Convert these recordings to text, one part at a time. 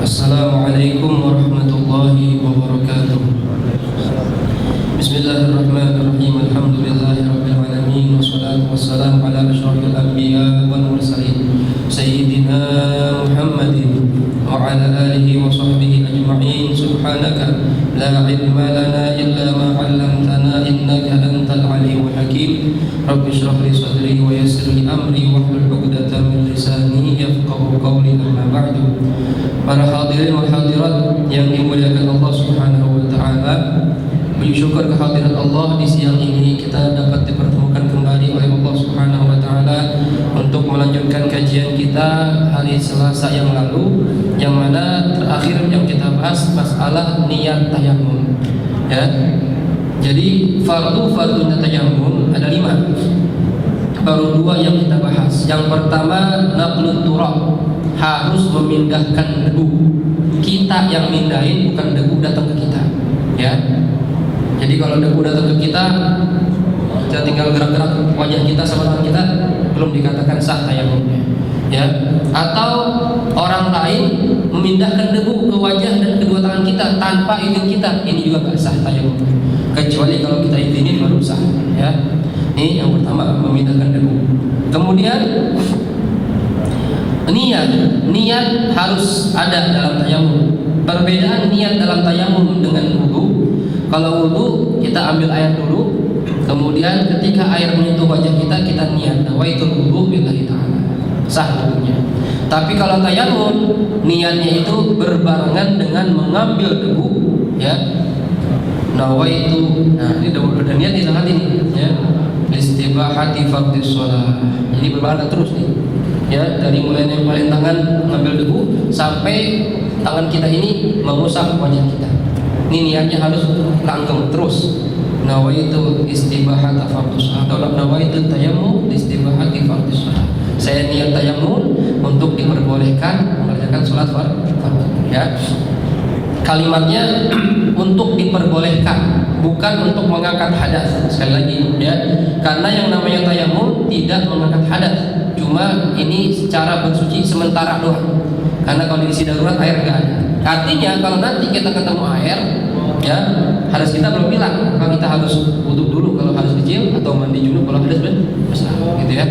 Assalamualaikum warahmatullahi wabarakatuh. Bismillahirrahmanirrahim. Alhamdulillahirabbil alamin wassalatu wassalamu ala asyrofil anbiya wal mursalin sayyidina Muhammadin wa ala alihi wa sahbihi ajma'in. Subhanaka la ilma lana illa ma 'allamtana innaka antal alimul hakim. Rabbi shrah li sadri wa yassir li amri wahlul 'uqdatam min lisani yafqahu qawli. Amma ba'du. Para hadirin wal hadirat yang dimuliakan Allah Subhanahu wa taala, puji syukur kehadirat Allah di siang ini kita dapat dipertemukan kembali oleh Allah Subhanahu wa taala untuk melanjutkan kajian kita hari Selasa yang lalu, yang mana terakhir yang kita bahas masalah niat tayamum. Ya. Jadi fardu tayammum ada 5. Baru 2 yang kita bahas. Yang pertama naqlut turab, harus memindahkan debu. Kita yang mindahin, bukan debu datang ke kita. Ya. Jadi kalau debu datang ke kita tinggal gerak-gerak wajah kita sama tangan kita, belum dikatakan sah tayamumnya. Ya. Atau orang lain memindahkan debu ke wajah dan kedua tangan kita tanpa izin kita, ini juga nggak sah tayamumnya. Kecuali kalau kita izinin baru sah. Ya. Ini yang pertama, memindahkan debu. Kemudian niat harus ada dalam tayamum. Perbedaan niat dalam tayamum dengan wudu. Kalau wudu kita ambil air dulu, kemudian ketika air menyentuh wajah kita niat nawaitul wudu billahi ta'ala, sah wudunya. Tapi kalau tayamum niatnya itu berbarengan dengan mengambil debu, ya. Nawaitu, nah ini udah niat di tangan ini, ya. Istibahati fardhis shalah. Jadi berbarengan terus nih. Ya, dari mulai nempelin tangan ngambil debu sampai tangan kita ini mengusap wajah kita. Ini niatnya harus langgeng terus. Nawaitu istibahata fardhis shalah atau nawaitu tayammum istibahati fardhis shalah. Saya niat tayammum untuk diperbolehkan mengerjakan salat fardu. Ya. Kalimatnya untuk diperbolehkan, bukan untuk mengangkat hadas. Sekali lagi, ya. Karena yang namanya tayammum tidak mengangkat hadas. Cuma ini secara bersuci sementara doang. Karena kondisi darurat air enggak ada. Artinya kalau nanti kita ketemu air, ya, hadas kita belum hilang, maka kita harus wudu dulu kalau hadas kecil, atau mandi junub kalau hadas besar, gitu ya.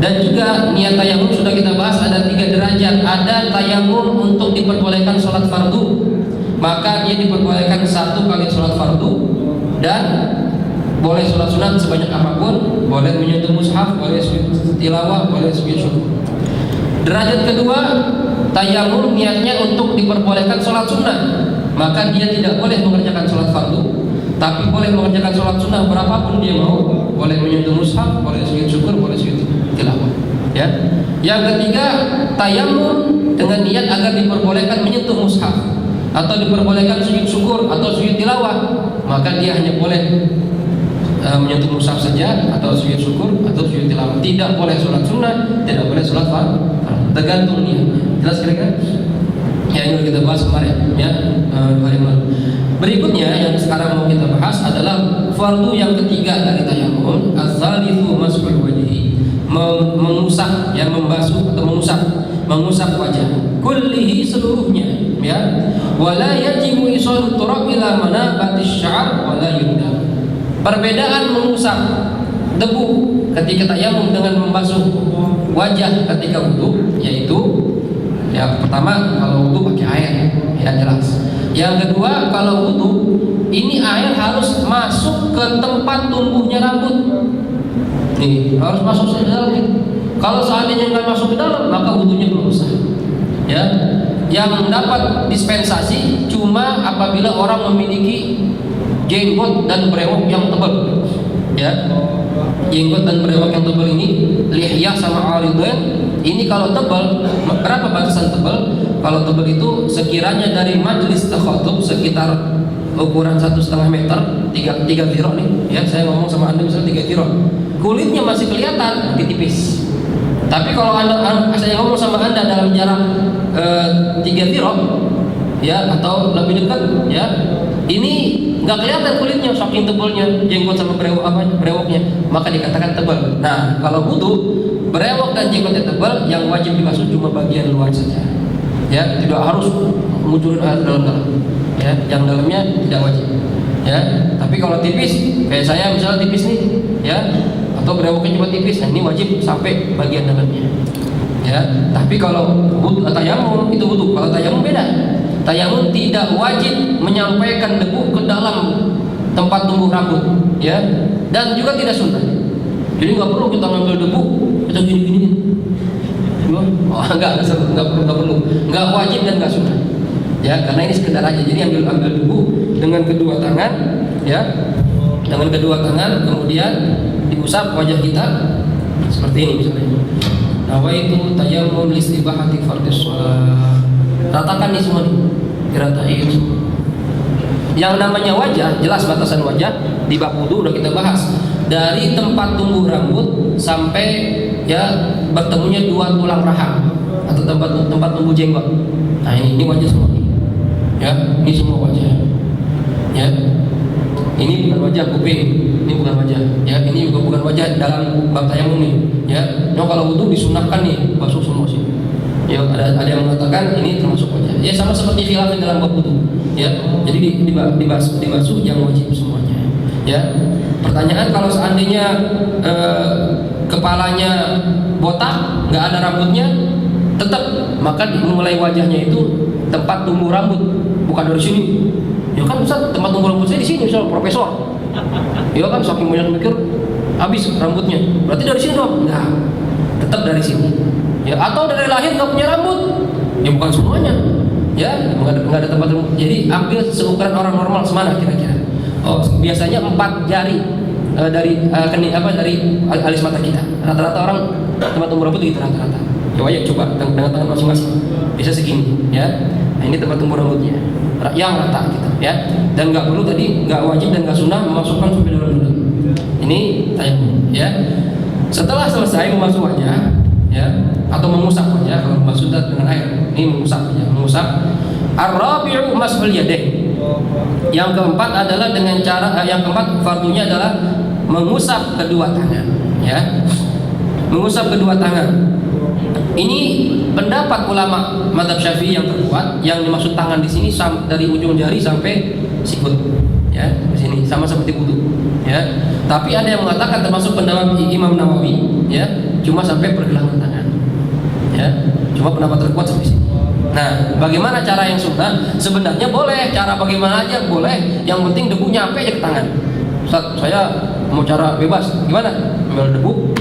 Dan juga niat tayamum sudah kita bahas ada 3 derajat. Ada tayamum untuk diperbolehkan sholat fardu, maka dia diperbolehkan 1 kali sholat fardu, dan boleh sholat sunat sebanyak apapun, boleh menyentuh mushaf, boleh tilawah, boleh sujud syukur. Derajat kedua, tayamum niatnya untuk diperbolehkan sholat sunnah, maka dia tidak boleh mengerjakan sholat fardu, tapi boleh mengerjakan sholat sunnah berapapun dia mau, boleh menyentuh mushaf, boleh sujud syukur, boleh sujud tilawah. Ya. Yang ketiga, tayamum dengan niat agar diperbolehkan menyentuh mushaf, atau diperbolehkan sujud syukur atau sujud tilawah, maka dia hanya boleh menyentuh mushaf saja, atau sujud syukur atau sujud tilawah. Tidak boleh sholat sunnah, tidak boleh sholat fardu. Tergantung niatnya. Jelas kira-kira? Ya, ini kita bahas kemarin, ya, hari lalu. Berikutnya yang sekarang mau kita bahas adalah fardu yang ketiga dari tayamum, az-zalifu mas'ul wajhi, mengusap, ya, membasuh atau mengusap wajah, kullihi seluruhnya, ya. Wala yajibu isalu turab ila manabatis sya'ar wala yudam. Perbedaan mengusap debu ketika tayamum dengan membasuh wajah ketika wudu, yaitu ya pertama kalau wudu pakai air, ya jelas. Yang kedua kalau wudu ini air harus masuk ke tempat tumbuhnya rambut. Nih, harus masuk ke dalam nih. Kalau seandainya nggak masuk ke dalam, maka wudunya belum sah. Ya. Yang mendapat dispensasi cuma apabila orang memiliki jenggot dan brewok yang tebal, ya. Jenggot dan brewok yang tebal ini, lihyah sama aridain, ini kalau tebal, berapa batasan tebal? Kalau tebal itu sekiranya dari majlis takhatub sekitar ukuran 1,5 meter, 3 ziro nih, ya. Saya ngomong sama Anda misalnya 3 ziro, kulitnya masih kelihatan, nanti tipis. Tapi kalau saya ngomong sama Anda dalam jarak 3 ziro, ya, atau lebih dekat, ya, ini nggak kelihatan kulitnya, saking tebalnya jenggot sama brewoknya, maka dikatakan tebal. Nah, kalau wudu, brewok dan jenggotnya tebal, yang wajib dibasuh cuma bagian luar saja. Ya, tidak harus munculin air dalam-dalam. Ya, yang dalamnya tidak wajib. Ya, tapi kalau tipis, kayak saya misalnya tipis nih, ya, atau berawaknya cuma tipis, nah ini wajib sampai bagian dalamnya. Ya, tapi kalau tayamum itu wudu. Kalau tayamum beda. Tayamum tidak wajib menyampaikan debu ke dalam tempat tumbuh rambut, ya, dan juga tidak sunnah. Jadi nggak perlu kita ngambil debu, kita gini-gini. Oh, enggak perlu, nggak wajib dan nggak sunnah. Ya, karena ini sekedar aja. Jadi ambil debu dengan kedua tangan, ya, dengan kedua tangan, kemudian diusap wajah kita seperti ini misalnya. Nawaitu tayammum listibahati fardhis shalah. Ratakan nih semua nih, diratain semua. Yang namanya wajah, jelas batasan wajah di bab wudu udah kita bahas. Dari tempat tumbuh rambut sampai ya bertemunya dua tulang rahang atau tempat tumbuh jenggot. Nah ini wajah semua nih. Ya, ini semua wajah. Ya. Ini bukan wajah kuping, ini bukan wajah. Ya, ini juga bukan wajah dalam bab tayamum nih. Ya, kalau wudu disunahkan nih basuh semua sih. Ya, ada yang mengatakan ini termasuk wajah. Ya, sama seperti khilaf dalam bab wudu. Ya, jadi dibasuh yang wajib semuanya. Ya, pertanyaan kalau seandainya kepalanya botak, nggak ada rambutnya, tetap maka mulai wajahnya itu tempat tumbuh rambut, bukan dari sini. Ya kan Ustaz, tempat tumbuh rambut saya di sini, misal profesor. Ya kan saking banyak mikir habis rambutnya. Berarti dari sini dong? Enggak. Tetap dari sini. Ya, atau dari lahir nggak punya rambut? Ya bukan semuanya. Ya, nggak ada tempat rambut. Jadi ambil seukuran orang normal semana kira-kira. Oh, biasanya 4 jari dari alis mata kita. Rata-rata orang tempat tumbuh rambut gitu rata-rata. Ya, coba dengan tangan masing-masing. Bisa segini, ya. Nah, ini tempat tumbuh rambutnya. Yang rata gitu, ya. Dan nggak perlu tadi, nggak wajib dan nggak sunnah memasukkan sampai dalam. Ini tayamum, ya. Setelah selesai membasuh wajah, ya, atau mengusap wajah, kalau membasuh dengan air, ini mengusap wajah, mengusap. Ar-rabi'u mashul yadayn. Yang keempat adalah dengan cara yang keempat fardunya adalah mengusap kedua tangan, ya. Mengusap kedua tangan. Ini pendapat ulama mazhab Syafi'i yang terkuat, yang dimaksud tangan di sini dari ujung jari sampai sikut, ya, di sini sama seperti wudu, ya. Tapi ada yang mengatakan termasuk pendapat Imam Nawawi, ya, cuma sampai pergelangan tangan, ya. Cuma pendapat terkuat sampai sini. Nah, bagaimana cara yang sunnah? Sebenarnya boleh, cara bagaimana aja boleh, yang penting debu nyampe aja ke tangan. Ustaz, saya mau cara bebas, gimana? Ambil debu,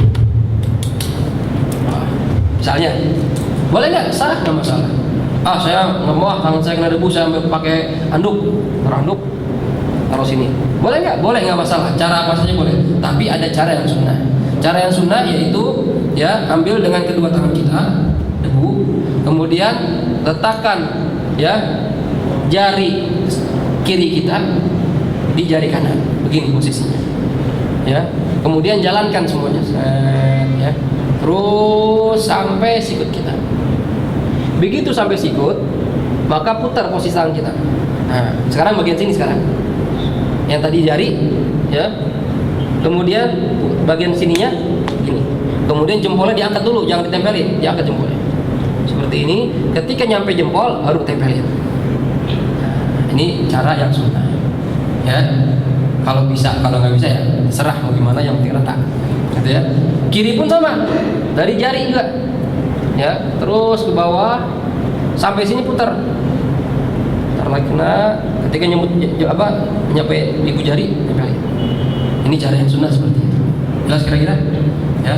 misalnya, boleh nggak? Sah, nggak masalah. Saya nggak mau, tangan saya kena debu, saya ambil pakai handuk, taruh sini. Boleh nggak? Boleh, nggak masalah. Cara apa saja boleh. Tapi ada cara yang sunnah. Cara yang sunnah yaitu, ya, ambil dengan kedua tangan kita debu, kemudian letakkan, ya, jari kiri kita di jari kanan, begini posisinya, ya. Kemudian jalankan semuanya, ya. Terus sampai sikut kita. Begitu sampai sikut, maka putar posisi tangan kita. Nah, sekarang bagian sini sekarang. Yang tadi jari, ya. Kemudian bagian sininya gini. Kemudian jempolnya diangkat dulu, jangan ditempelin, diangkat jempolnya. Seperti ini. Ketika nyampe jempol baru tempelin. Nah, ini cara yang sunnah. Ya. Kalau bisa, kalau nggak bisa ya serah mau gimana, yang penting rata. Gitu ya. Kiri pun sama, dari jari juga, ya, terus ke bawah sampai sini putar lagi. Nah, ketika nyampe ibu jari, tempelin. Ini cara yang sunnah seperti itu. Jelas kira-kira, ya.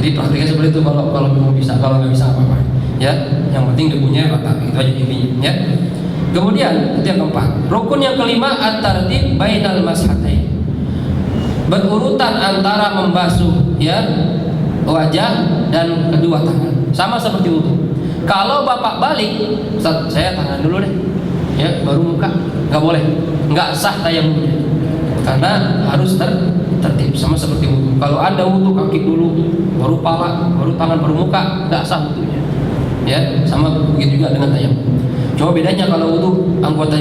Jadi praktiknya seperti itu kalau mau bisa, kalau nggak bisa apa-apa, ya. Yang penting debunya rata, itu aja intinya, ya. Kemudian itu yang keempat. Rukun yang kelima at-tartib bainal mashatain. Berurutan antara membasuh, ya, wajah dan kedua tangan. Sama seperti wudu. Kalau bapak balik, Ustaz, saya tangan dulu deh, ya, baru muka. Nggak boleh, nggak sah tayamumnya. Karena harus tertib, sama seperti wudu. Kalau ada wudu kaki dulu, baru pala, baru tangan, baru muka, nggak sah wudunya. Ya, sama begitu juga dengan tayamum. Cuma bedanya kalau wudu anggota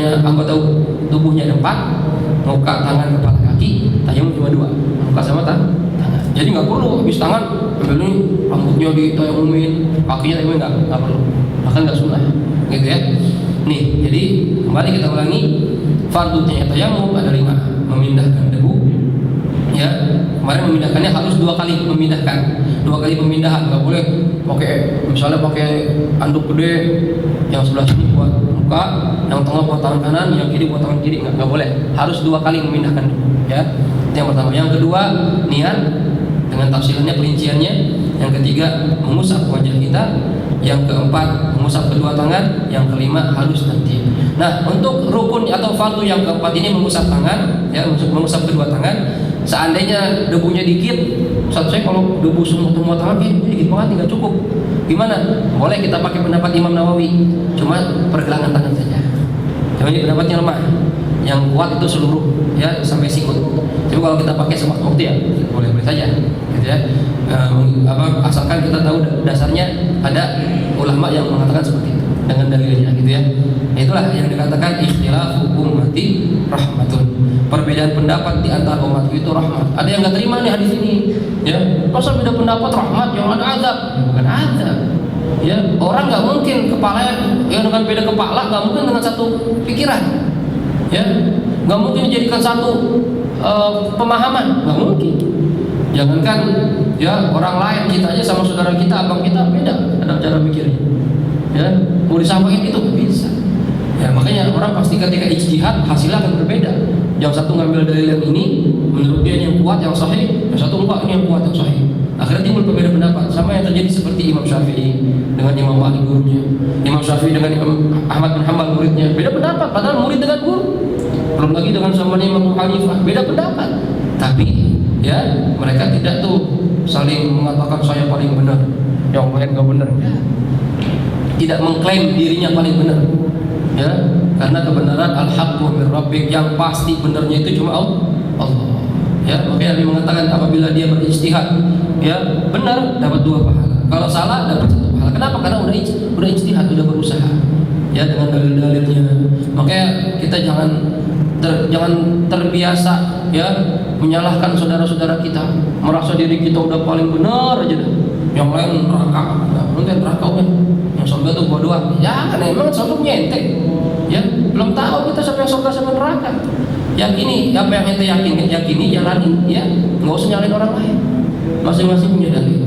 tubuhnya ada 4, muka, tangan, kepala, kaki. Tayamum cuma 2, muka sama tangan. Jadi nggak perlu habis tangan ambil ini rambutnya ditayamumin, kakinya tayamum nggak perlu. bahkan nggak sunnah, gitu ya. Nih, jadi kembali kita ulangi, fardunya tayamum ada 5. Memindahkan debu, ya. Kemarin memindahkannya harus 2 kali memindahkan, 2 kali pemindahan, nggak boleh pakai misalnya pakai anduk gede yang sebelah sini buat muka, yang tengah buat tangan kanan, yang kiri buat tangan kiri, nggak boleh, harus 2 kali memindahkan debu, ya. Itu yang pertama. Yang kedua, niat dengan tafsirannya, perinciannya. Yang ketiga, mengusap wajah kita. Yang keempat, mengusap kedua tangan. Yang kelima, halus tertib. Nah, untuk rukun atau fardu yang keempat ini mengusap tangan, ya, mengusap kedua tangan. Seandainya debunya dikit, saya kalau debu semua tangan dikit banget, nggak cukup. Gimana? Boleh kita pakai pendapat Imam Nawawi, cuma pergelangan tangan saja. Cuma ini pendapatnya lemah. Yang kuat itu seluruh, ya, sampai sikut. Tapi kalau kita pakai sewaktu-waktu ya boleh-boleh saja, gitu ya. Asalkan kita tahu dasarnya, ada ulama yang mengatakan seperti itu dengan dalilnya, gitu ya. Itulah yang dikatakan ikhtilafu ummati rahmatun. Perbedaan pendapat di antara umatku itu rahmat. Ada yang nggak terima nih hadis ini, ya. Masa beda pendapat rahmat, yang ada azab? Ya, bukan azab. Ya, orang nggak mungkin kepala yang dengan beda kepala nggak mungkin dengan satu pikiran, ya. Nggak mungkin dijadikan satu pemahaman, nggak mungkin. Jangankan ya orang lain, kita aja sama saudara kita, abang kita beda ada cara pikirnya, ya. Mau disamain itu nggak bisa. Ya, makanya orang pasti ketika ijtihad hasilnya akan berbeda. Yang satu ngambil dalil yang ini, menurut dia yang kuat, yang sahih. Yang satu enggak, ini yang kuat, yang sahih. Akhirnya timbul perbedaan pendapat. Sama yang terjadi seperti Imam Syafi'i dengan Imam Malik gurunya, Imam Syafi'i dengan Imam Ahmad bin Hanbal muridnya. Beda pendapat, padahal murid dengan guru. Belum lagi dengan sama Imam Abu Hanifah, beda pendapat. Tapi ya mereka tidak tuh saling mengatakan saya paling benar, yang lain nggak benar. Tidak mengklaim dirinya paling benar, ya, karena kebenaran al-haqqu min rabbik, yang pasti benarnya itu cuma Allah, ya. Makanya Nabi mengatakan apabila dia berijtihad, ya, benar dapat 2 pahala, kalau salah dapat 1 pahala. Kenapa? Karena udah ijtihad, udah berusaha, ya, dengan dalil-dalilnya. Makanya kita jangan terbiasa, ya, menyalahkan saudara-saudara kita, merasa diri kita udah paling benar aja dah. Yang lain neraka, mungkin neraka kan, yang surga tuh gua doang. Ya kan, emang surga punya ente, ya. Belum tahu kita siapa yang surga sama neraka. Yakini apa yang ente yakini, jalani, ya. Nggak usah nyalain orang lain. Masing-masing punya dalil.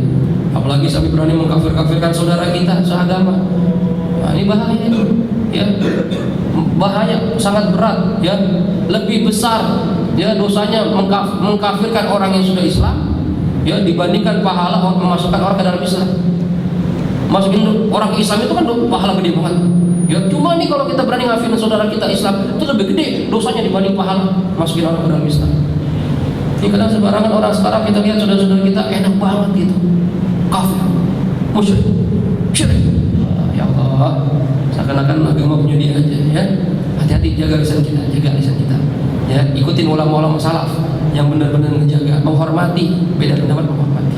Apalagi sampai berani mengkafir-kafirkan saudara kita seagama. Nah, ini bahaya itu, ya. Bahaya, sangat berat, ya. Lebih besar, ya, dosanya mengkafirkan orang yang sudah Islam, ya, dibandingkan pahala memasukkan orang ke dalam Islam. Masukin orang ke Islam itu kan pahala gede banget, ya. Cuma nih kalau kita berani ngafirin saudara kita Islam, itu lebih gede dosanya dibanding pahala masukin orang ke dalam Islam. Ini kadang sembarangan orang sekarang kita lihat saudara-saudara kita enak banget gitu, kafir, musyrik, syirik. Ya Allah, seakan-akan agama punya dia aja, ya. Hati-hati, jaga lisan kita, ya. Ikutin ulama-ulama salaf yang benar-benar menjaga, menghormati beda pendapat, menghormati,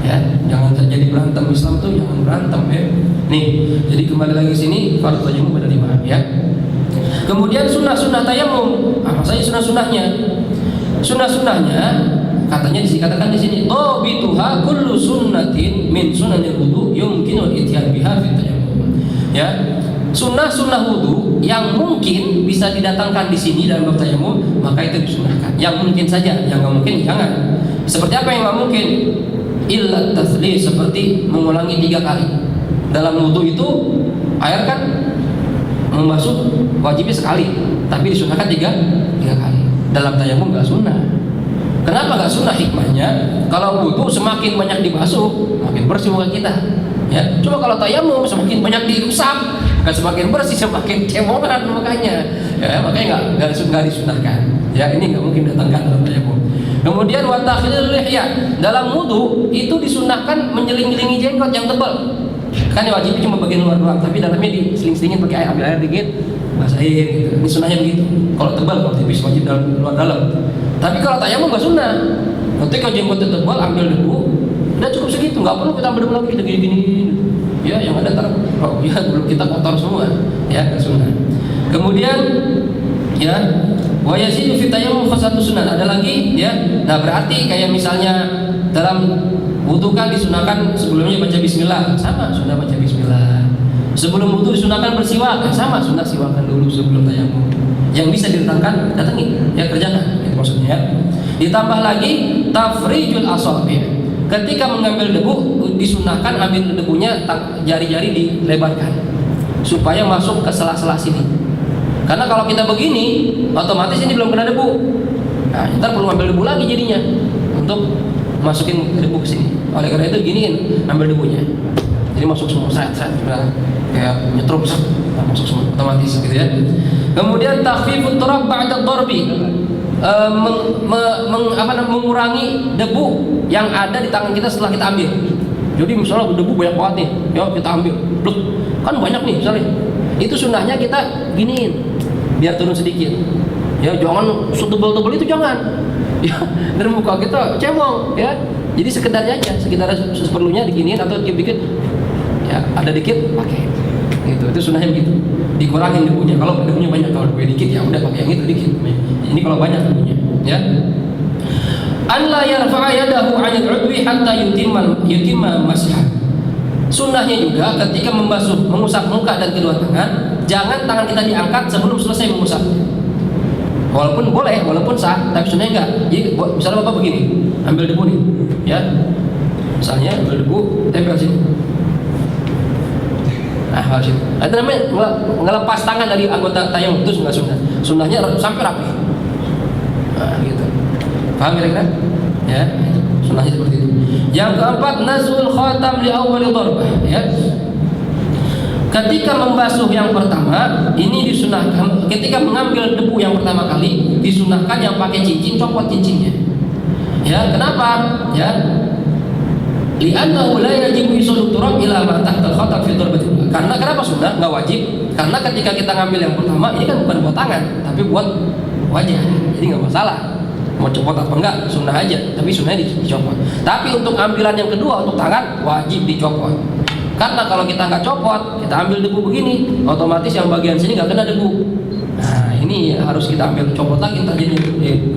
ya. Jangan terjadi berantem. Islam tuh jangan berantem, ya. Nih, jadi kembali lagi sini, fardu tayamum ada 5, ya. Kemudian sunnah tayamum, apa saja sunnahnya? Sunnahnya katanya dikatakan di sini, "Tabituha kullu sunnatin min sunanil wudu yumkinu al-ityan biha fi tayammum." Ya. Sunnah wudu yang mungkin bisa didatangkan di sini dalam bab tayamum, maka itu disunahkan. Yang mungkin saja, yang nggak mungkin jangan. Seperti apa yang nggak mungkin? Illa tasli, seperti mengulangi 3 kali. Dalam wudu itu air kan membasuh wajibnya sekali, tapi disunahkan 3 kali. Dalam tayamum nggak sunnah. Kenapa nggak sunnah? Hikmahnya, kalau wudu semakin banyak dibasuh, makin bersih muka kita, ya. Cuma kalau tayamum semakin banyak diusap, kan semakin bersih, semakin cemoran makanya, ya. Makanya nggak disunahkan, ya. Ini nggak mungkin datangkan dalam tayamum. Kemudian wa takhlilul lihya, dalam wudu itu disunahkan menyeling-selingi jenggot yang tebal. Kan wajibnya cuma bagian luar doang, tapi dalamnya diseling-selingin pakai air, ambil air dikit, basahin gitu. Ini sunnahnya begitu. Kalau tebal, kalau tipis wajib luar dalam. Tapi kalau tayamum nggak sunnah. Nanti kalau jenggotnya tebal, ambil debu, udah cukup segitu, nggak perlu kita ambil debu lagi, kita gini-gini. Ya, yang ada ya belum kita kotor semua, ya, nggak sunnah. Kemudian, ya, wa yazidu fi tayammum fasatu sunnah. Ada lagi, ya. Nah, berarti kayak misalnya dalam wudu kan disunahkan sebelumnya baca bismillah, sama sudah baca bismillah. Sebelum wudu disunahkan bersiwak, sama sunnah siwakan dulu sebelum tayamum. Yang bisa didatangkan, datangi, ya kerjakan, itu maksudnya. Ditambah lagi tafrijul asabi'. Ketika mengambil debu disunahkan ambil debunya jari-jari dilebarkan supaya masuk ke sela-sela sini. Karena kalau kita begini, otomatis ini belum kena debu. Nah, ntar perlu ambil debu lagi jadinya untuk masukin debu ke sini. Oleh karena itu giniin, ambil debunya. Jadi masuk semua, seret-seret, kayak nyetrum, masuk semua otomatis gitu ya. Kemudian takhfifut turab ba'da darbi, mengurangi debu yang ada di tangan kita setelah kita ambil. Jadi misalnya debu banyak banget nih, ya kita ambil, loh, kan banyak nih misalnya. Itu sunnahnya kita giniin, biar turun sedikit. Ya jangan setebal-tebal itu jangan. Ya dari muka kita cemong, ya. Jadi sekedarnya aja, sekitar seperlunya diginiin atau dikit-dikit. Ya ada dikit pakai. Gitu. Itu sunnahnya begitu. Dikurangin debunya. Kalau debunya banyak, kalau debunya dikit ya udah pakai yang itu dikit. Ini kalau banyak debunya, ya. An la yarfa'a yadahu 'anil 'udwi hatta yutimma masah. Sunnahnya juga ketika mengusap muka dan kedua tangan, jangan tangan kita diangkat sebelum selesai mengusap. Walaupun boleh, walaupun sah, tapi sunnahnya enggak. Jadi misalnya Bapak begini, ambil debu nih, ya. Misalnya ambil debu, tempel sini. Nah, harus itu. Itu namanya ngelepas tangan dari anggota tayamum, itu enggak sunnah. Sunnahnya sampai rapi. Nah, gitu. Paham kira-kira? Ya, sunnahnya seperti itu. Yang keempat, nazul khatam li awwali darbah, ya. Ketika membasuh yang pertama, ini disunahkan ketika mengambil debu yang pertama kali, disunahkan yang pakai cincin copot cincinnya. Ya, kenapa? Ya. Li'annahu la yajibu isul turab ila ma tahta al-khatam fi darbati. Karena kenapa sunnah? Enggak wajib. Karena ketika kita ngambil yang pertama, ini kan bukan buat tangan, tapi buat wajah. Jadi enggak masalah. Mau copot apa enggak, sunnah aja, tapi sunnahnya dicopot. Tapi untuk ambilan yang kedua untuk tangan wajib dicopot. Karena kalau kita nggak copot, kita ambil debu begini, otomatis yang bagian sini nggak kena debu. Nah ini harus kita ambil copot lagi, ntar jadi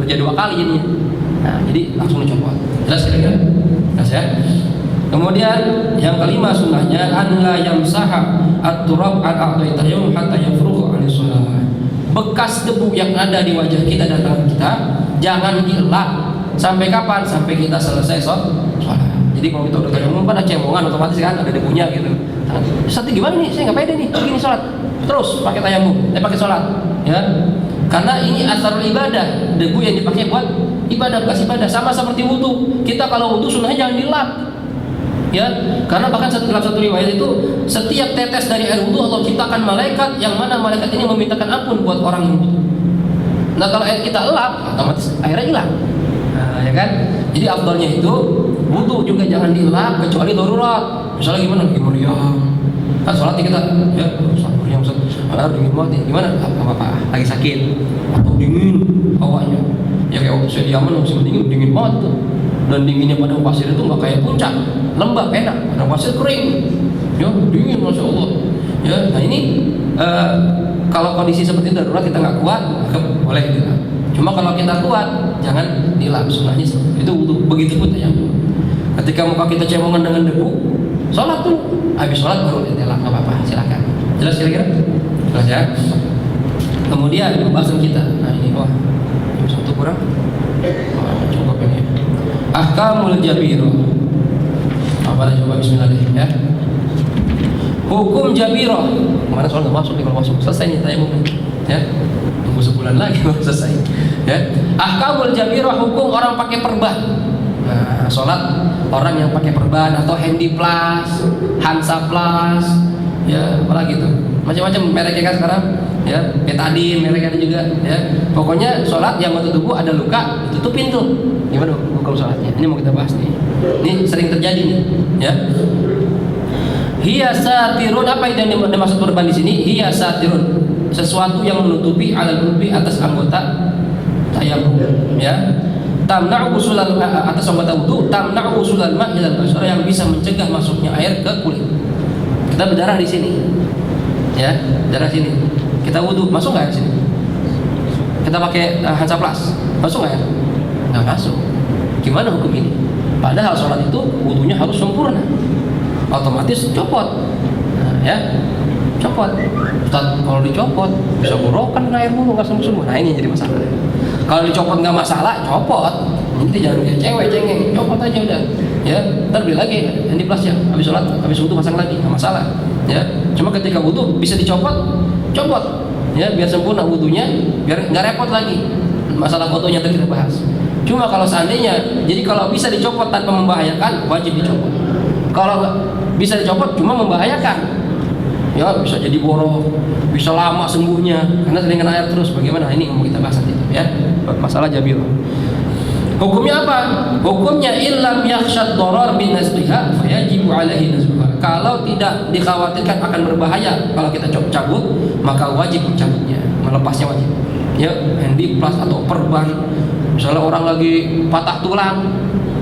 kerja dua kali ini. Nah jadi langsung dicopot. Jelas kira-kira? Jelas ya. Kemudian yang kelima sunnahnya an la yamsaha at-turab al-a'dha'i tayammum hatta yafrugha 'ani shalah. Bekas debu yang ada di wajah kita dan tangan kita jangan dielak sampai kapan? Sampai kita selesai sholat. Jadi kalau kita udah tayamum kan ada cemongan otomatis kan ada debunya gitu. Ustaz gimana nih? Saya nggak pede nih begini sholat. Terus pakai tayamum, pakai sholat, ya. Karena ini asarul ibadah, debu yang dipakai buat ibadah, bekas ibadah. Sama seperti wudu. Kita kalau wudu sunnahnya jangan dilap, ya. Karena bahkan dalam satu riwayat itu setiap tetes dari air wudu Allah ciptakan malaikat yang mana malaikat ini memintakan ampun buat orang yang wudu. Nah kalau air kita elap, otomatis airnya hilang. Nah, ya kan? Jadi afdalnya itu wudu juga jangan dilap kecuali darurat. Misalnya gimana? Lagi meriam. Kan sholat kita, ya, sholat meriam, sholat dingin banget nih. Gimana? Apa-apa? Lagi sakit atau dingin hawanya. Ya kayak waktu saya di Yaman musim dingin banget tuh. Dan dinginnya padang pasir itu nggak kayak puncak, lembab enak. Padang pasir kering, ya dingin masya Allah. Ya, nah ini kalau kondisi seperti itu darurat kita nggak kuat, maka boleh dilap. Cuma kalau kita kuat, jangan dilap. Sunnahnya itu wudu. Begitu pun tayamum. Ketika muka kita cemongan dengan debu, sholat tuh, habis sholat baru dilap, nggak apa-apa, silakan. Jelas kira-kira? Jelas ya. Kemudian pembahasan kita. Nah ini satu kurang. Cukup ini. Ahkamul jabiro. Apa coba Bismillah deh ya. Hukum jabiro. Kemana soal nggak masuk nih, kalau masuk selesai nih tayamum ya. Tunggu sebulan lagi baru selesai ya. Ahkamul jabiro, hukum orang pakai perban. Nah, sholat orang yang pakai perban atau Handy Plus, Hansa Plus, ya apalagi tuh macam-macam mereknya kan sekarang ya, Betadine mereknya juga ya. Pokoknya sholat yang waktu tubuh ada luka ditutupin tuh. Gimana hukum sholatnya? Ini mau kita bahas nih. Ini sering terjadi nih ya. Hiya satirun, apa yang dimaksud perban di sini? Hiya satirun, sesuatu yang menutupi alal ulbi atas anggota tayamum ya. Tamna'u usulal atas anggota wudu, tamna'u usulal ma' ilal basyara, yang bisa mencegah masuknya air ke kulit. Kita berdarah di sini. Ya, darah sini. Kita wudu, masuk enggak di sini? Kita pakai Hansaplast, masuk enggak ya? Enggak masuk. Gimana hukum ini? Padahal sholat itu wudunya harus sempurna. Otomatis copot. Nah, ya. copot. Ustaz, kalau dicopot bisa borokan air mulu nggak sembuh-sembuh. Nah ini jadi masalah. Kalau dicopot nggak masalah, copot. Nanti jangan kayak cewek cengeng, copot aja udah. Ya, ntar beli lagi handy plus ya. Habis sholat, habis wudu pasang lagi, nggak masalah. Ya, cuma ketika wudu bisa dicopot, copot. Ya, biar sempurna wudunya, biar nggak repot lagi. Masalah fotonya tadi kita bahas. Cuma kalau seandainya, jadi kalau bisa dicopot tanpa membahayakan, wajib dicopot. Kalau nggak bisa dicopot, cuma membahayakan, ya bisa jadi borok, bisa lama sembuhnya karena sering kena air terus. Bagaimana? Ini yang mau kita bahas nanti, ya. Masalah jabil. Hukumnya apa? Hukumnya illam yakhshad darar bin nazqiha fayajibu alaihi nazquha. Kalau tidak dikhawatirkan akan berbahaya kalau kita cabut, maka wajib mencabutnya, melepasnya wajib. Ya, handy plus atau perban. Misalnya orang lagi patah tulang,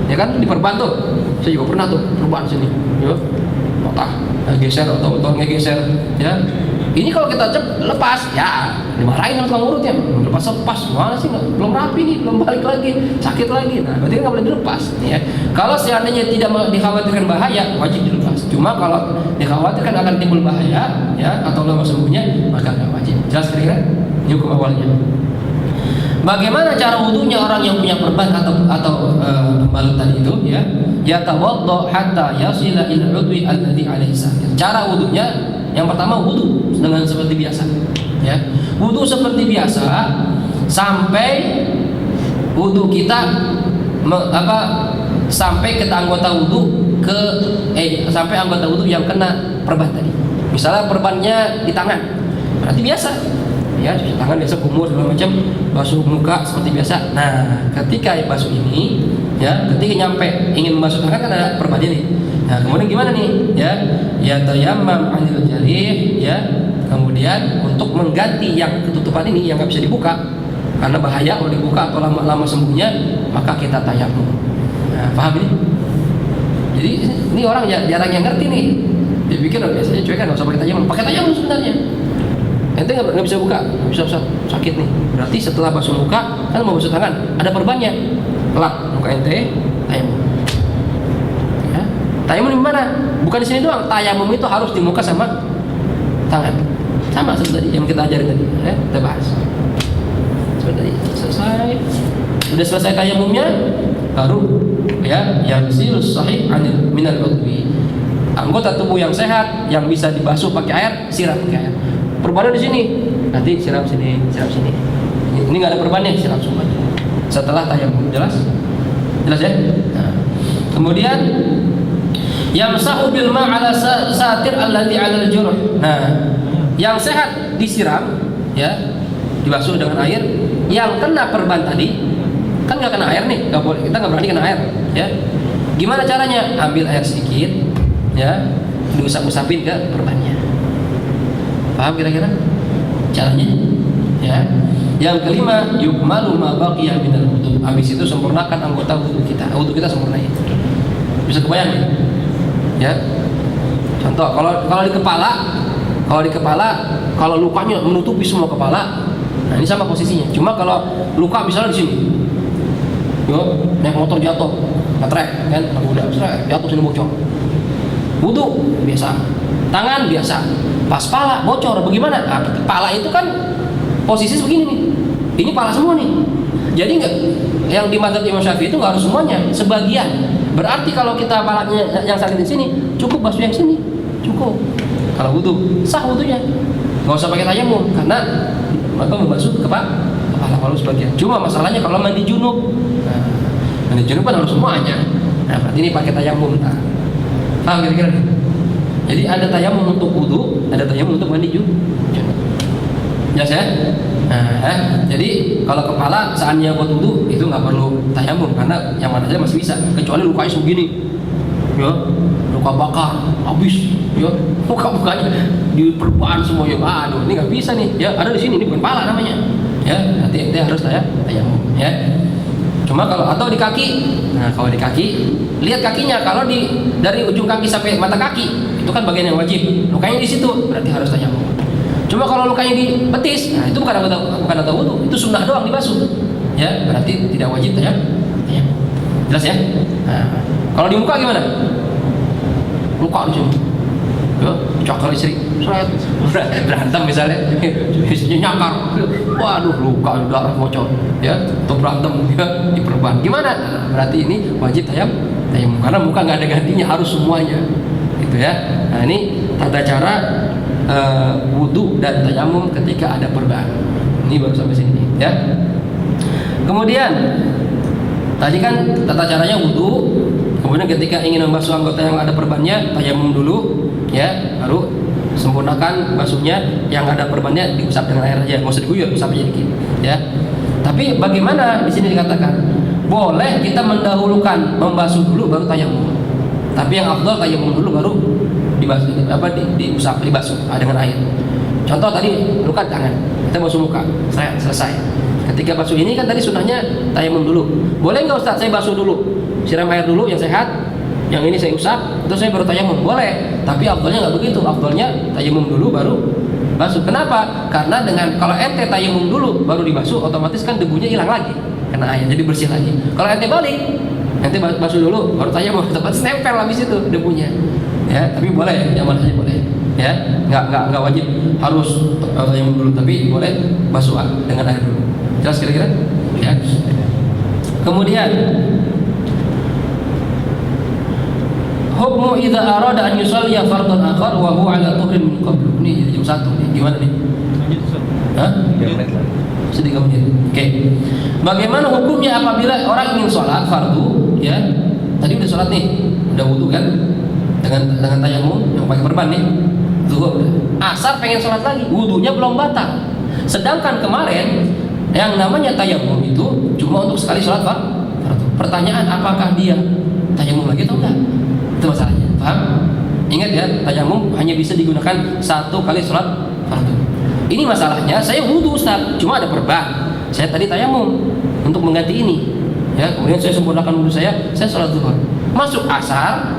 ya kan diperban tuh. Saya juga pernah tuh perban sini, ya patah, geser atau ngegeser, ya. Ini kalau kita lepas, ya dimarahin sama tukang urutnya. Lepas, mana sih belum rapi nih, belum balik lagi, sakit lagi. Nah, berarti nggak boleh dilepas, ya. Kalau seandainya tidak dikhawatirkan bahaya, wajib dilepas. Cuma kalau dikhawatirkan akan timbul bahaya, ya, atau lama sembuhnya, maka nggak wajib. Jelas kira-kira? Ini hukum awalnya. Bagaimana cara wudunya orang yang punya perban atau pembalut tadi itu, ya? Yatawaddo hatta yasila ila udwi alladhi alaihi salam. Cara wudunya yang pertama wudu dengan seperti biasa, ya. Wudu seperti biasa sampai wudu kita sampai ke anggota wudu sampai anggota wudu yang kena perban tadi. Misalnya perbannya di tangan, berarti biasa. Ya, cuci tangan biasa, kumur segala macam, basuh muka seperti biasa. Nah, ketika basuh ini, ya, ketika nyampe ingin membasuh tangan kan ada perbannya nih. Nah, kemudian gimana nih? Ya tayammam 'anil jarih, ya. Kemudian untuk mengganti yang ketutupan ini yang nggak bisa dibuka karena bahaya kalau dibuka atau lama-lama sembuhnya, maka kita tayamum. Nah, paham ini? Jadi ini orang jarang yang ngerti nih. Dia pikir biasanya cuek kan nggak usah pakai tayamum. Pakai tayamum sebenarnya. Ente nggak bisa buka, bisa sakit nih. Berarti setelah basuh muka, kan mau basuh tangan, ada perbannya. Lap muka ente, tayamum. Ya. Tayamum di mana? Bukan di sini doang. Tayamum itu harus di muka sama tangan. Sama seperti tadi yang kita ajarin tadi, ya, kita bahas. Seperti tadi. Selesai. Sudah selesai tayamumnya, baru ya yaghsilu sahih anil minal udwi. Anggota tubuh yang sehat yang bisa dibasuh pakai air, siram pakai air. Perbannya di sini, nanti siram sini, siram sini. Ini nggak ada perbannya, siram semua. Setelah tayamum, jelas ya. Nah. Kemudian yamsahu bil ma' ala satir alladhi 'ala al-jurh. Nah, yang sehat disiram, ya, dibasuh dengan air. Yang kena perban tadi, kan nggak kena air nih, nggak boleh, kita nggak berani kena air, ya. Gimana caranya? Ambil air sedikit, ya, diusap-usapin ke perbannya. Paham kira-kira caranya? Ya. Yang kelima, yukmalu ma baqiya minal wudu. Habis itu sempurnakan anggota wudu kita. Wudu kita sempurnain. Bisa kebayang ya? Ya. Contoh, kalau di kepala, kalau lukanya menutupi semua kepala, nah ini sama posisinya. Cuma kalau luka misalnya di sini, yo, naik motor jatuh, ngetrek, kan, udah jatuh sini bocor. Wudu biasa, tangan biasa. Pas pala bocor, bagaimana? Nah, pala itu kan posisi begini nih. Ini pala semua nih. Jadi nggak, yang di mazhab Imam Syafi'i itu nggak harus semuanya, sebagian. Berarti kalau kita palanya yang sakit di sini, cukup basuh yang sini, cukup. Kalau wudu, sah wudunya. Nggak usah pakai tayamum karena maka membasuh kepala kalau sebagian. Cuma masalahnya kalau mandi junub, nah, mandi junub kan harus semuanya. Nah, berarti ini pakai tayamum. Nah, paham kira-kira? Jadi ada tayamum untuk wudu, ada tayamum untuk mandi junub. Jelas ya? Nah, jadi kalau kepala saatnya buat wudu itu nggak perlu tayamum karena yang mana saja masih bisa, kecuali lukanya sebegini, ya, luka bakar, habis, ya, luka-lukanya diperban semuanya. Aduh, ini nggak bisa nih, ya, ada di sini, ini bukan pala namanya, ya, nanti harus tayamum, ya. Cuma kalau atau di kaki, nah kalau di kaki, lihat kakinya, kalau dari ujung kaki sampai mata kaki itu kan bagian yang wajib, lukanya di situ, berarti harus tayamum. Cuma kalau lukanya di betis, nah itu bukan anggota wudu, itu sunnah doang dibasuh, ya, berarti tidak wajib tayamum. Jelas ya? Nah, kalau di muka gimana? Luka di sini, ya, cakar istri, berantem misalnya, istrinya nyakar, waduh luka darah bocor, ya, atau berantem ya, diperban. Gimana? Nah, berarti ini wajib tayamum karena muka nggak ada gantinya, harus semuanya, gitu ya. Nah ini tata cara wudu dan tayamum ketika ada perban. Ini baru sampai sini, ya. Kemudian tadi kan tata caranya wudu. Kemudian ketika ingin membasuh anggota yang ada perbannya, tayamum dulu, ya, baru sempurnakan basuhnya. Yang ada perbannya diusap dengan air aja, nggak usah diguyur, usap aja dikit, ya. Tapi bagaimana di sini dikatakan boleh kita mendahulukan membasuh dulu baru tayamum. Tapi yang afdal tayamum dulu baru diusap, dibasuh dengan air. Contoh tadi luka tangan, kita basuh muka, selesai. Ketika basuh ini kan tadi sunahnya tayamum dulu. Boleh nggak Ustaz saya basuh dulu, siram air dulu yang sehat, yang ini saya usap, terus saya baru tayamum? Boleh, tapi afdalnya nggak begitu. Afdalnya tayamum dulu baru basuh. Kenapa? Karena dengan kalau ente tayamum dulu baru dibasuh, otomatis kan debunya hilang lagi kena air, jadi bersih lagi. Kalau ente balik, ente basuh dulu baru tayamum, otomatis nempel habis itu debunya. Ya, tapi boleh, nyaman aja boleh. Ya, nggak wajib harus tayamum dulu, tapi boleh basuh dengan air dulu. Jelas kira-kira? Ya. Kemudian hukmu idza arada an yusalli fardhan akhar wa huwa ala tuhrin min qabl. Ini jadi jam 1 nih. Gimana nih? Hah? 3 menit lagi. Sedikit menit. Oke. Bagaimana hukumnya apabila orang ingin sholat fardu, ya? Tadi udah sholat nih, udah wudu kan? Dengan tayamum yang pakai perban nih. Zuhur udah. Asar pengen sholat lagi, wudunya belum batal. Sedangkan kemarin yang namanya tayamum itu cuma untuk sekali sholat fardu. Pertanyaan, apakah dia tayamum lagi atau enggak? Itu masalahnya, paham? Ingat ya, tayamum hanya bisa digunakan 1 kali sholat fardu. Ini masalahnya, saya wudu Ustaz, cuma ada perban. Saya tadi tayamum untuk mengganti ini, ya. Kemudian saya sempurnakan wudu saya sholat zuhur. Masuk asar,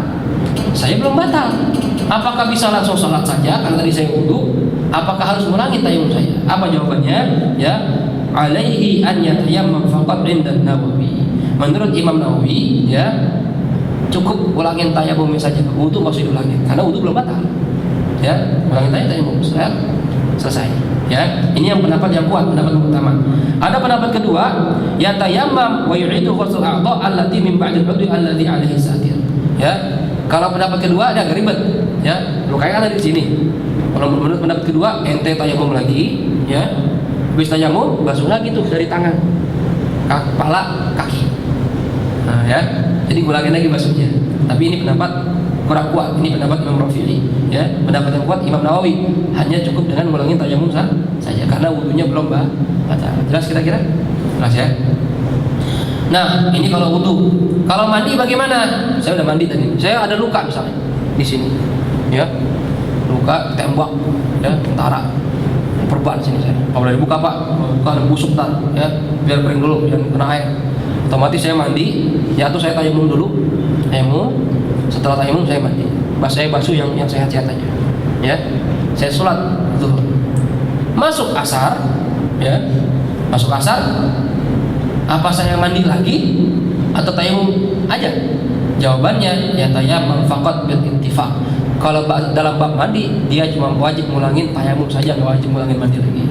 saya belum batal. Apakah bisa langsung sholat saja karena tadi saya wudu? Apakah harus mengulangi tayamum saya? Apa jawabannya? Ya, alaihi an yatayammam faqat 'inda Nawawi. Menurut Imam Nawawi, ya, cukup ulangin tayamum saja, wudu nggak usah diulangin karena wudu belum batal. Ya, ulangin tayamum selesai. Ya, ini yang pendapat yang kuat, pendapat yang pertama. Ada pendapat kedua, yatayammam wa yu'idu ghusl a'dha allati min ba'd al-'udwi alladhi 'alaihi satir. Ya, kalau pendapat kedua ada agak ribet. Ya, lukanya ada di sini. Kalau menurut pendapat kedua, ente tayamum lagi, ya. Habis tayamum, basuh lagi tuh dari tangan, kepala, kaki. Nah, ya. Jadi ulangin lagi basuhnya. Tapi ini pendapat kurang kuat. Ini pendapat Imam Rafi'i. Ya, pendapat yang kuat Imam Nawawi hanya cukup dengan ulangin tayamum saja karena wudunya belum batal. Jelas kira-kira? Jelas ya. Nah, ini kalau wudu. Kalau mandi bagaimana? Saya udah mandi tadi. Saya ada luka misalnya di sini. Ya. Luka tembak, ya, tentara. Perban sini saya. Kalau boleh dibuka Pak, bukan busuk tar, ya, biar kering dulu, jangan kena air. Otomatis saya mandi, ya, atau saya tayamum dulu, tayamum. Setelah tayamum saya mandi. Saya basuh yang sehat-sehat aja, ya. Saya sholat zuhur. Masuk asar, ya, masuk asar. Apa saya mandi lagi atau tayamum aja? Jawabannya ya tayamum faqat bil ittifaq. Kalau dalam bab mandi dia cuma wajib ngulangin tayamum saja, nggak wajib ngulangin mandi lagi.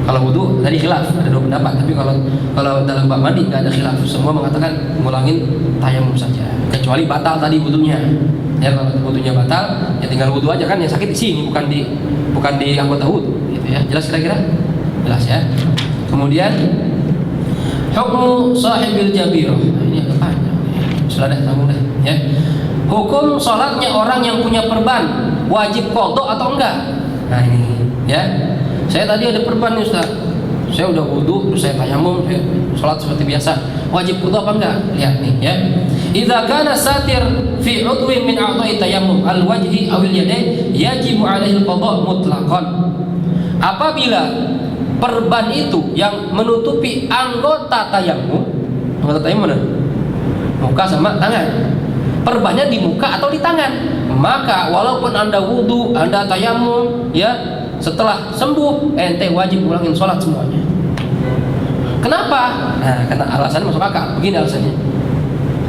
Kalau wudu tadi khilaf, ada 2 pendapat. Tapi kalau dalam bab mandi nggak ada khilaf, semua mengatakan ngulangin tayamum saja. Kecuali batal tadi wudunya. Ya, kalau wudunya batal, ya tinggal wudu aja kan, yang sakit di sini bukan di anggota wudu, gitu ya. Jelas kira-kira? Jelas ya. Kemudian hukmu sahibil jabirah. Nah, ini agak panjang. Sudah dah, tanggung dah, ya. Hukum sholatnya orang yang punya perban, wajib qadha atau enggak? Nah ini, ya. Saya tadi ada perban nih Ustaz. Saya udah wudu, terus saya tayamum, saya sholat seperti biasa. Wajib qadha apa enggak? Lihat nih, ya. Idza kana satir fi 'udwin min a'dha'i tayammum al-wajhi aw al-yadayn yajibu 'alaihi al-qadha mutlaqan. Apabila perban itu yang menutupi anggota tayamum mana? Muka sama tangan. Perbannya di muka atau di tangan, maka walaupun Anda wudu, Anda tayamum, ya, setelah sembuh ente wajib ulangin sholat semuanya. Kenapa? Nah, karena alasannya masuk akal. Begini alasannya.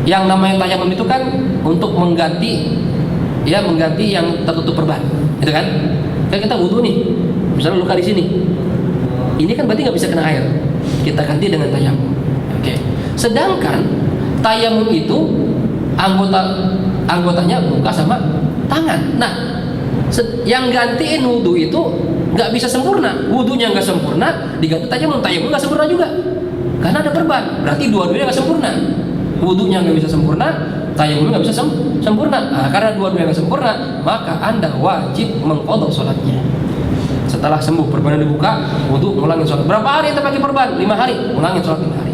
Yang namanya tayamum itu kan untuk mengganti ya mengganti yang tertutup perban, gitu kan? Kan kita wudu nih, misalnya luka di sini, ini kan berarti nggak bisa kena air, kita ganti dengan tayamum. Oke. Sedangkan tayamum itu anggotanya muka sama tangan. Nah, yang gantiin wudu itu nggak bisa sempurna, wudunya nggak sempurna, diganti tayamum nggak sempurna juga, karena ada perban. Berarti dua-duanya nggak sempurna, wudunya nggak bisa sempurna, tayamumnya nggak bisa sempurna. Nah, karena dua-duanya nggak sempurna, maka Anda wajib mengqadha sholatnya. Setelah sembuh perban dibuka, wudu, ulangin sholat. Berapa hari kita pakai perban? 5 hari, ulangin sholat 5 hari.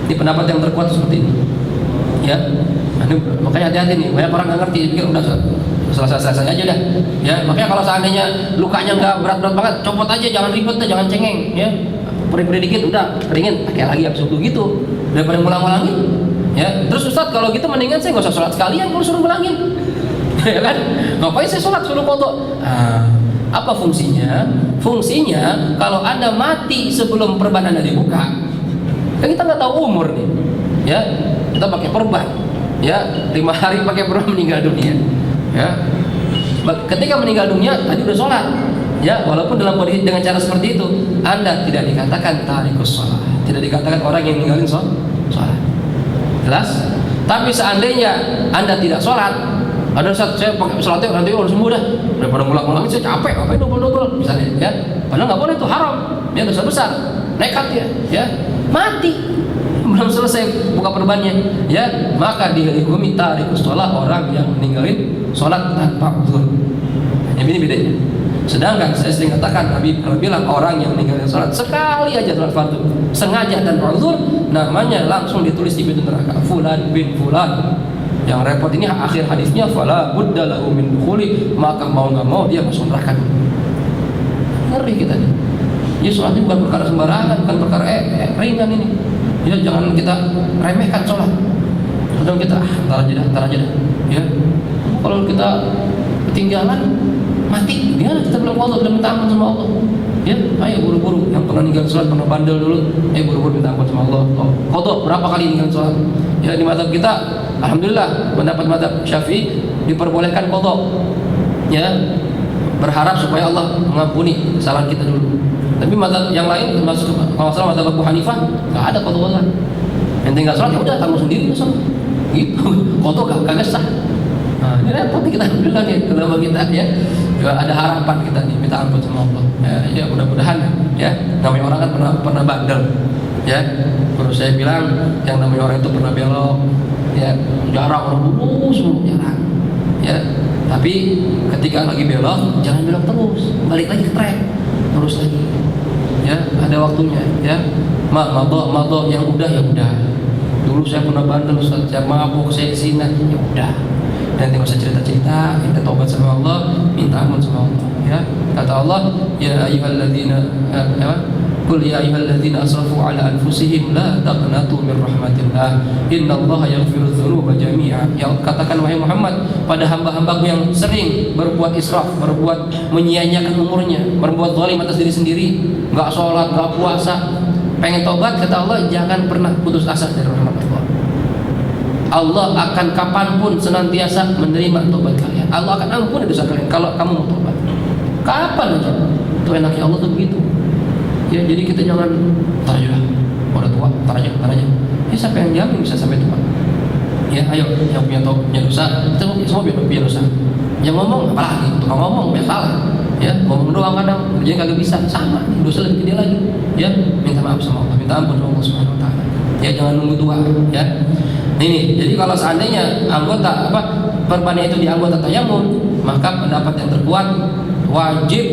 Ini pendapat yang terkuat seperti ini. Ya, makanya hati-hati nih, banyak orang nggak ngerti, pikir udah selesai aja dah. Ya, makanya kalau seandainya lukanya nggak berat-berat banget, copot aja, jangan ribet, jangan cengeng. Ya, perih-perih dikit, udah keringin, pakai lagi habis itu gitu, daripada ngulang-ngulangin. Ya, terus Ustadz kalau gitu mendingan saya nggak usah sholat sekalian, kalau suruh ngulangin. Ya kan? Ngapain saya sholat suruh qadha? Apa fungsinya? Fungsinya kalau Anda mati sebelum perban Anda dibuka, kan kita nggak tahu umur nih. Ya, kita pakai perban. Ya, 5 hari pakai perban meninggal dunia. Ya, ketika meninggal dunia tadi udah sholat. Ya, walaupun dalam kondisi dengan cara seperti itu, Anda tidak dikatakan tarikus sholat, tidak dikatakan orang yang ninggalin sholat. Jelas? Tapi seandainya Anda tidak sholat, ada saat saya pakai sholatnya nanti udah sembuh dah, daripada ngulang-ngulang saya capek, ngapain double misalnya, ya. Padahal nggak boleh, itu haram, ya dosa besar, nekat ya, mati belum selesai buka perbannya, ya, maka dihukumi tarikus sholat, orang yang meninggalin sholat tanpa uzur. Ini bedanya. Sedangkan saya sering katakan, Nabi pernah bilang orang yang meninggalin sholat sekali aja sholat fardu, sengaja tanpa uzur, namanya langsung ditulis di pintu neraka, fulan bin fulan. Yang repot ini akhir hadisnya, fala budda lahu min dukhuli, maka mau nggak mau dia masuk neraka. Ngeri kita nih. Ya, sholat ini bukan perkara sembarangan, bukan perkara ringan ini. Ya, jangan kita remehkan sholat. Kadang kita ntar aja dah. Ya, kalau kita ketinggalan mati, gimana kita belum qadha, belum minta ampun sama Allah. Ya, ayo buru-buru. Yang pernah ninggalin sholat, pernah bandel dulu, ayo buru-buru minta ampun sama Allah. Qadha berapa kali ninggalin sholat? Ya, di mazhab kita, alhamdulillah, pendapat mazhab Syafi'i diperbolehkan qadha. Ya, berharap supaya Allah mengampuni kesalahan kita dulu. Tapi mazhab yang lain, termasuk kalau salah mazhab Abu Hanifah, nggak ada qadha. Yang tinggal sholat ya udah tanggung sendiri dosa. Gitu, qadha kagak sah. Nah, ini repot kita alhamdulillah nih, ulama kita ya. Juga ada harapan kita nih, minta ampun sama Allah. Ya mudah-mudahan ya. Namanya orang kan pernah bandel. Ya, terus saya bilang yang namanya orang itu pernah belok, ya jarang orang lurus jarang. Ya, tapi ketika lagi belok jangan belok terus, balik lagi ke track, terus lagi. Ya, ada waktunya. Ya, mado yang udah ya udah. Dulu saya pernah bandel, saya mabuk, saya zina, ya udah. Dan tidak usah cerita-cerita, kita taubat sama Allah, minta ampun sama Allah. Ya, kata Allah, ya ayyuhalladzina qul ya ayyuhalladzina asrafu ala anfusihim la taqnatu min rahmatillah innallaha yaghfiru dzunuba jami'a. Ya, katakan wahai Muhammad pada hamba-hambaku yang sering berbuat israf, berbuat menyia-nyiakan umurnya, berbuat zalim atas diri sendiri, enggak sholat, enggak puasa, pengen taubat, kata Allah, jangan pernah putus asa dari rahmat Allah. Allah akan kapanpun senantiasa menerima tobat kalian. Allah akan ampuni dosa kalian kalau kamu mau tobat. Kapan aja. Itu enaknya Allah tuh begitu. Ya, jadi kita jangan tar aja lah, udah tua, tar aja. Ya, siapa yang jamin bisa sampai tua? Ya, ayo yang punya dosa, kita semua punya dosa. Yang ngomong apalagi, tukang ngomong ya salah. Ya, ngomong doang kadang, kerjanya kagak bisa, sama, dosa lebih gede lagi. Ya, minta maaf sama Allah, minta ampun sama Allah Subhanahu wa taala. Ya, jangan nunggu tua, ya. Ini, jadi kalau seandainya anggota perbannya itu di anggota tayamum, maka pendapat yang terkuat wajib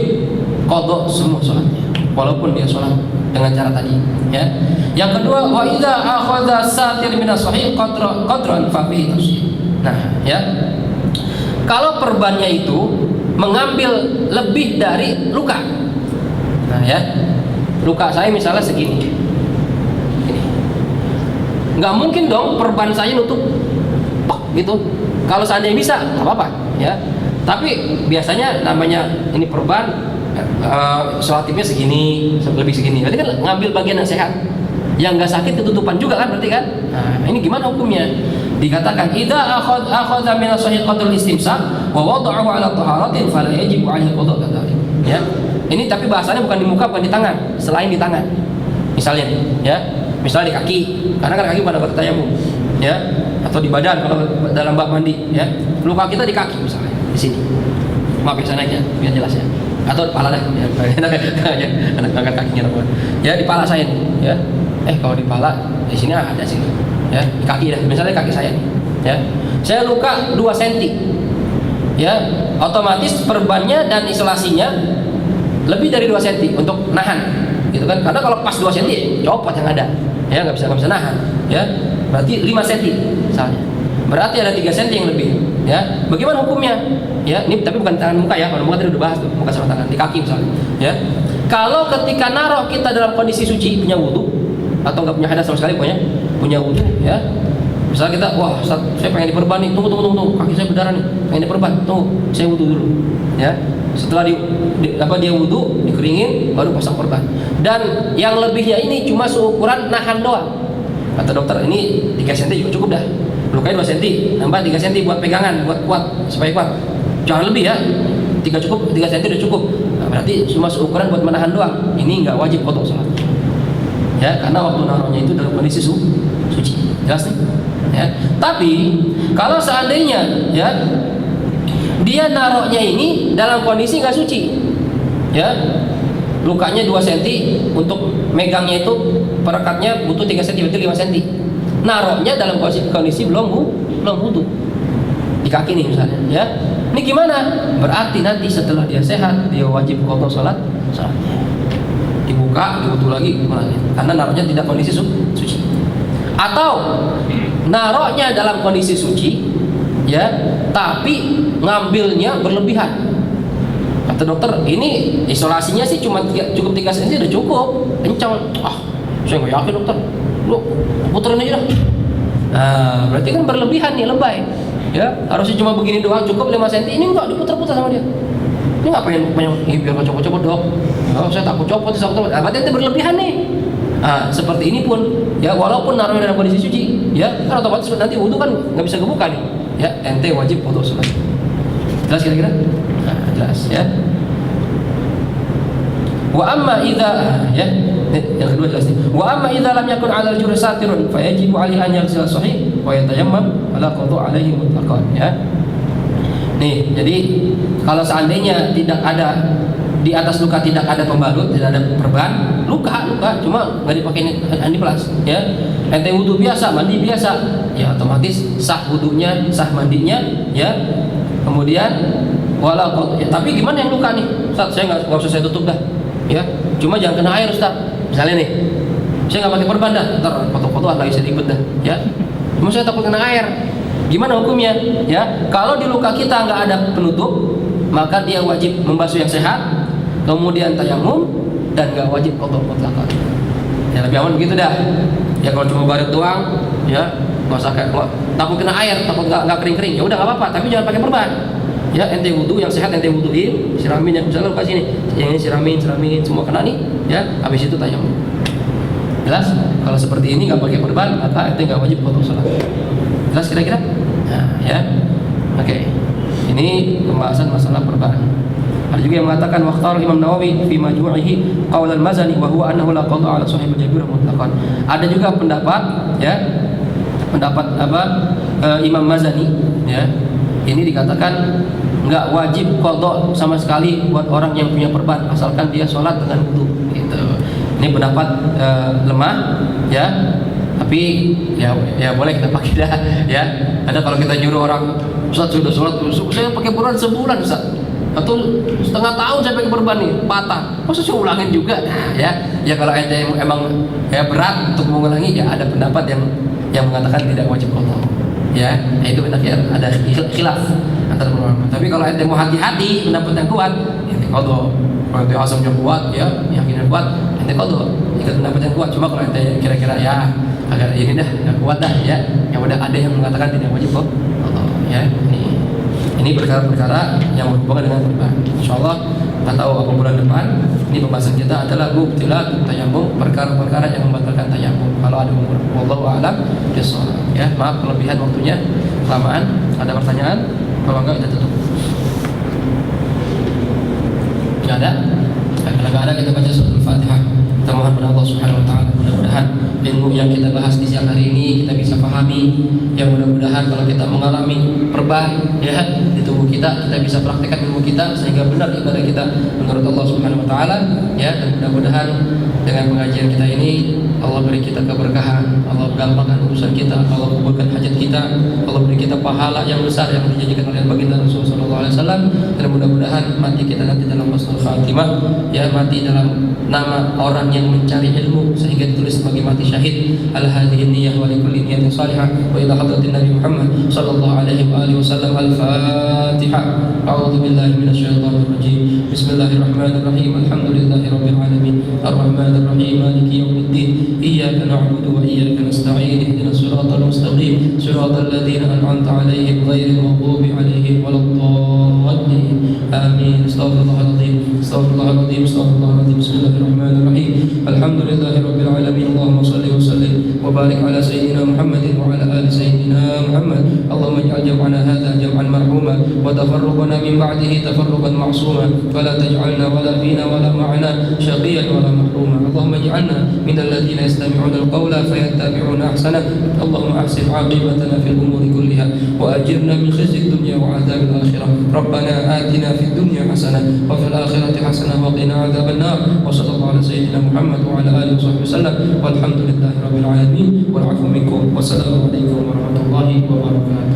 qadha semua sholatnya, walaupun dia sholat dengan cara tadi. Ya. Yang kedua, wa idza akhadha satir min as-sahih qadran fa fihi tafsir. Nah, ya. Kalau perbannya itu mengambil lebih dari luka. Nah, ya. Luka saya misalnya segini. Nggak mungkin dong perban saya nutup gitu. Kalau seandainya bisa, nggak apa-apa, ya. Tapi biasanya namanya ini perban, sholatipnya segini, lebih segini. Berarti kan ngambil bagian yang sehat, yang nggak sakit ketutupan juga kan, berarti kan. Nah, ini gimana hukumnya? Dikatakan idza akhadha min as-sahih qadrul istimsak wa wada'ahu 'ala taharatin fala yajibu 'alaihi qada' kadzalik. Ya. Ini tapi bahasanya bukan di muka, bukan di tangan, selain di tangan. Misalnya nih, ya. Misalnya di kaki, karena kan kaki pada bertayamum, ya. Atau di badan kalau dalam bab mandi, ya. Luka kita di kaki misalnya, di sini. Maaf ya, sana aja, biar jelas ya. Atau di kepala dah, ya. Anak angkat kakinya teman. Ya, di kepala saya nih, ya. Kalau di kepala di sini ada sih. Ya, di kaki dah. Misalnya kaki saya nih, ya. Saya luka 2 cm. Ya, otomatis perbannya dan isolasinya lebih dari 2 cm untuk nahan. Gitu kan? Karena kalau pas 2 cm, copot yang ada. Ya, nggak bisa nahan. Ya, berarti 5 cm misalnya. Berarti ada 3 cm yang lebih. Ya, bagaimana hukumnya? Ya, ini tapi bukan tangan muka ya. Kalau muka tadi udah bahas tuh, muka sama tangan di kaki misalnya. Ya, kalau ketika naruh kita dalam kondisi suci, punya wudu atau nggak punya hadas sama sekali, punya wudu, ya. Misalnya kita, wah, Ustaz, saya pengen diperban nih, tunggu, kaki saya berdarah nih, pengen diperban, tunggu, saya wudu dulu, ya. Setelah dia wudu, dikeringin, baru pasang perban. Dan yang lebihnya ini cuma seukuran nahan doang. Kata dokter, ini 3 cm juga cukup dah. Lukanya 2 cm, nambah 3 cm buat pegangan, buat kuat, supaya kuat. Jangan lebih ya, 3 cm udah cukup. Nah, berarti cuma seukuran buat menahan doang. Ini nggak wajib qada salat. Ya, karena waktu naruhnya itu dalam kondisi suci. Jelas nih? Ya. Tapi kalau seandainya ya dia naruhnya ini dalam kondisi nggak suci, ya, lukanya 2 cm, untuk megangnya itu perekatnya butuh 3 cm, berarti 5 cm. Naruhnya dalam kondisi belum wudu di kaki nih misalnya, ya. Ini gimana? Berarti nanti setelah dia sehat dia wajib qada salatnya. Dibuka, diwudu lagi, karena naruhnya tidak kondisi suci. Atau naruhnya dalam kondisi suci, ya, tapi ngambilnya berlebihan. Kata dokter, ini isolasinya sih cuma cukup 3 cm udah cukup, kencang. Saya nggak yakin dokter, lu puterin aja dah. Nah, berarti kan berlebihan nih, lebay. Ya, harusnya cuma begini doang, cukup 5 cm. Ini enggak, diputar-putar sama dia. Ini nggak pengen biar nggak copot-copot dok. Oh, saya takut copot, berarti itu berlebihan nih. Nah, seperti ini pun, ya, walaupun naruhnya dalam kondisi suci, ya, kan otomatis nanti wudu kan nggak bisa kebuka nih. Ya, ente wajib qada salat. Jelas kira-kira? Nah, jelas ya. Wa amma idza, ya, yang kedua jelas nih. Wa amma idza lam yakun 'ala al-jurh satirun fa yajibu 'alaihi an yaghsila sahih wa yatayammam ala qada 'alaihi mutlaqan, ya. Nih, jadi kalau seandainya tidak ada di atas luka, tidak ada pembalut, tidak ada perban, luka cuma nggak dipakai aniplas, ya. Ente wudu biasa, mandi biasa, ya, otomatis sah wudunya, sah mandinya, ya. Kemudian ya, tapi gimana yang luka nih? Ustaz, saya nggak usah saya tutup dah, ya. Cuma jangan kena air, Ustaz. Misalnya nih, saya nggak pakai perban dah, ntar foto-foto lagi saya ribet dah, ya. Cuma saya takut kena air. Gimana hukumnya? Ya, kalau di luka kita nggak ada penutup, maka dia wajib membasuh yang sehat, kemudian tayamum, dan nggak wajib qada mutlaqan. Ya, lebih aman begitu dah. Ya, kalau cuma baret doang, ya, nggak usah takut kena air, takut nggak kering-kering, ya udah nggak apa-apa, tapi jangan pakai perban. Ya, ente wudu yang sehat, ente wuduin, siramin, yang misalnya luka sini, yang ini siramin, semua kena nih, ya, habis itu tayamum. Jelas? Kalau seperti ini nggak pakai perban, maka ente nggak wajib qada salat. Jelas kira-kira? Nah, ya, oke. Ini pembahasan masalah perban. Ada juga yang mengatakan waqtar Imam Nawawi fi majmu'ihi qaul al-Mazani wa huwa annahu la qada 'ala sahib al-jabir mutlaqan. Ada juga pendapat, ya, Imam Mazani, ya. Ini dikatakan enggak wajib qada sama sekali buat orang yang punya perban asalkan dia sholat dengan wudu, gitu. Ini pendapat lemah, ya. Tapi ya boleh kita pakai dah, ya. Ada kalau kita nyuruh orang, Ustaz sudah sholat, saya pakai perban sebulan, Ustaz, atau setengah tahun saya pakai perban nih, patah, masa saya ulangin juga? Nah, ya kalau ente emang ya berat untuk mengulangi, ya ada pendapat yang mengatakan tidak wajib qada, ya. Itu ada khilaf antara ulama. Tapi kalau ente mau hati-hati, pendapat yang kuat, ente qada. Kalau ente asamnya kuat, ya, yakinnya kuat, ente qada. Jika pendapat yang kuat, cuma kalau ente kira-kira ya agak ini dah, nggak kuat dah, ya, yang udah ada yang mengatakan tidak wajib qada, ya. Ini perkara-perkara yang berhubungan dengan perban. Insyaallah kita tahu apa bulan depan. Ini pembahasan kita adalah mubtilat tayammum, perkara-perkara yang membatalkan tayammum. Kalau ada umur, wallahu a'lam bishawab. Ya, maaf kelebihan waktunya, kelamaan. Ada pertanyaan? Kalau enggak kita tutup. Sudah ada? Kalau nggak ada kita baca surah Al-Fatihah. Kita mohon pada Allah Subhanahu Wa Taala mudah-mudahan ilmu yang kita bahas di siang hari ini kita bisa pahami. Yang mudah-mudahan kalau kita mengalami perubahan ya di tubuh kita bisa praktekkan ilmu kita sehingga benar ibadah kita menurut Allah Subhanahu Wa Taala ya. Dan mudah-mudahan dengan pengajian kita ini Allah beri kita keberkahan, Allah gampangkan urusan kita, Allah kabulkan hajat kita, Allah beri kita pahala yang besar yang dijanjikan oleh baginda Rasulullah SAW. Dan mudah-mudahan mati kita nanti dalam husnul khatimah ya, mati dalam nama orang yang mencari ilmu sehingga ditulis sebagai mati syahid. Al hadhihi niyyah wa likulli niyatin salihah wa ila hadratin Nabi Muhammad sallallahu alaihi wa alihi wasallam. Al-Fatihah. A'udzu billahi minasyaitonir rajim. Bismillahirrahmanirrahim. Alhamdulillahi rabbil alamin. Arrahmanir rahim. Maliki yaumiddin. Iyyaka na'budu wa iyyaka nasta'in. Ihdinas siratal mustaqim. Siratal ladzina an'amta 'alaihim ghairil maghdubi 'alaihim waladdallin. Amin. Astaghfirullahaladzim. Astaghfirullahaladzim. Astaghfirullahaladzim. Bismillahirrahmanirrahim. Alhamdulillahi rabbil alamin. Allahumma shalli wa sallim wa barik ala sayyidina Muhammadin wa ala ali sayyidina Muhammad. Allahumma ij'al jam'ana hadha jam'an marhuma wa tafarruqana min ba'dihi tafarruqan ma'suma wa la taj'alna wa la fina wa la ma'ana shaqiyan wa la mahruma. Allahumma ij'alna min alladhina yastami'una al-qawla fayattabi'una ahsana. Allahumma ahsin 'aqibatana fil umuri kulliha wa ajirna min khizyi ad-dunya wa 'adzabil akhirah. Rabbana atina fid dunya hasanah wa fil akhirati hasanah wa qina 'adzaban nar. Wa sallallahu ala sayyidina Muhammad wa ala alihi wasallam. Walhamdulillahi rabbil alamin wal 'afwu minkum. Wassalamu alaikum warahmatullahi wabarakatuh.